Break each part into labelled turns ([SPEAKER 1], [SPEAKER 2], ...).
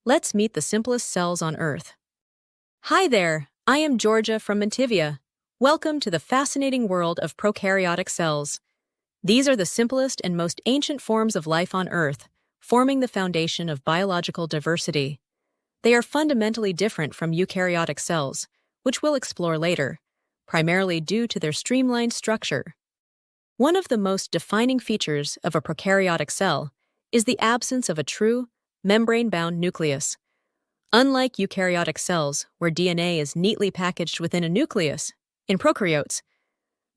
[SPEAKER 1] let's meet the simplest cells on Earth. Hi there, I am Georgia from Montivia. Welcome to the fascinating world of prokaryotic cells. These are the simplest and most ancient forms of life on Earth, forming the foundation of biological diversity. They are fundamentally different from eukaryotic cells, which we'll explore later, primarily due to their streamlined structure. One of the most defining features of a prokaryotic cell is the absence of a true, membrane-bound nucleus. Unlike eukaryotic cells, where DNA is neatly packaged within a nucleus, in prokaryotes,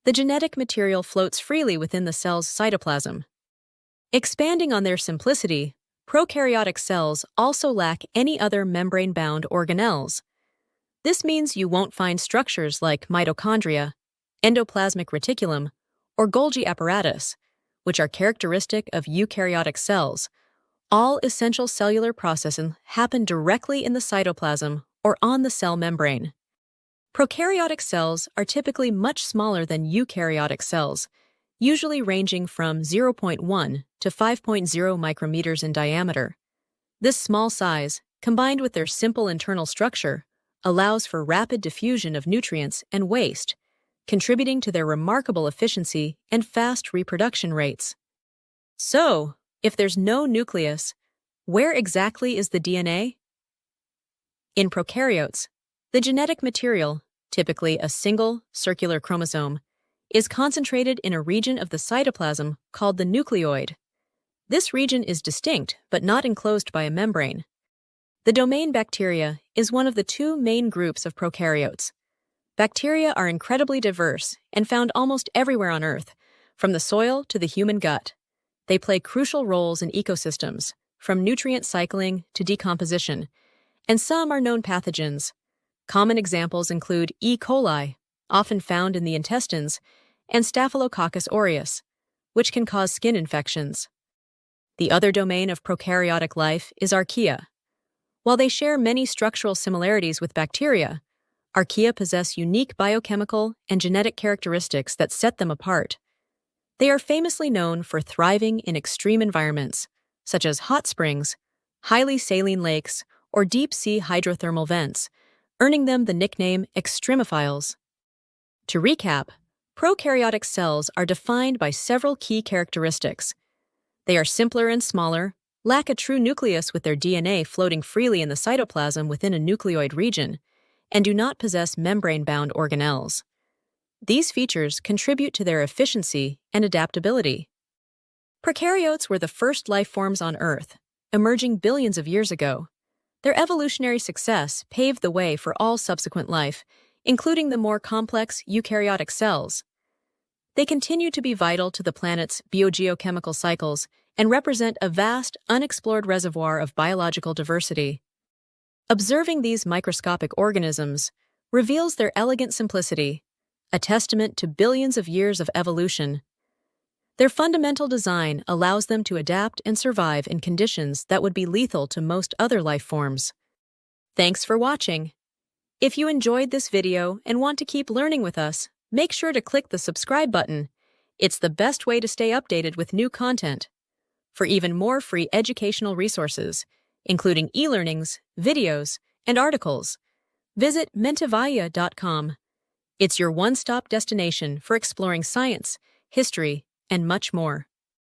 [SPEAKER 1] the genetic material floats freely within the cell's cytoplasm. Expanding on their simplicity, prokaryotic cells also lack any other membrane-bound organelles. This means you won't find structures like mitochondria, endoplasmic reticulum, or Golgi apparatus, which are characteristic of eukaryotic cells. All essential cellular processing happen directly in the cytoplasm or on the cell membrane. Prokaryotic cells are typically much smaller than eukaryotic cells, usually ranging from 0.1 to 5.0 micrometers in diameter. This small size, combined with their simple internal structure, allows for rapid diffusion of nutrients and waste, contributing to their remarkable efficiency and fast reproduction rates. So, if there's no nucleus, where exactly is the DNA? In prokaryotes, the genetic material, typically a single circular chromosome, is concentrated in a region of the cytoplasm called the nucleoid. This region is distinct but not enclosed by a membrane. The domain bacteria is one of the two main groups of prokaryotes. Bacteria are incredibly diverse and found almost everywhere on Earth, from the soil to the human gut. They play crucial roles in ecosystems, from nutrient cycling to decomposition, and some are known pathogens. Common examples include E. coli, often found in the intestines, and Staphylococcus aureus, which can cause skin infections. The other domain of prokaryotic life is archaea. While they share many structural similarities with bacteria, archaea possess unique biochemical and genetic characteristics that set them apart. They are famously known for thriving in extreme environments, such as hot springs, highly saline lakes, or deep-sea hydrothermal vents, earning them the nickname extremophiles. To recap, prokaryotic cells are defined by several key characteristics. They are simpler and smaller, lack a true nucleus with their DNA floating freely in the cytoplasm within a nucleoid region, and do not possess membrane-bound organelles. These features contribute to their efficiency and adaptability. Prokaryotes were the first life forms on Earth, emerging billions of years ago. Their evolutionary success paved the way for all subsequent life, including the more complex eukaryotic cells. They continue to be vital to the planet's biogeochemical cycles and represent a vast, unexplored reservoir of biological diversity. Observing these microscopic organisms reveals their elegant simplicity, a testament to billions of years of evolution. Their fundamental design allows them to adapt and survive in conditions that would be lethal to most other life forms. Thanks for watching. If you enjoyed this video and want to keep learning with us, make sure to click the subscribe button. It's the best way to stay updated with new content. For even more free educational resources, including e-learnings, videos, and articles, visit mentivia.com. It's your one-stop destination for exploring science, history, and much more.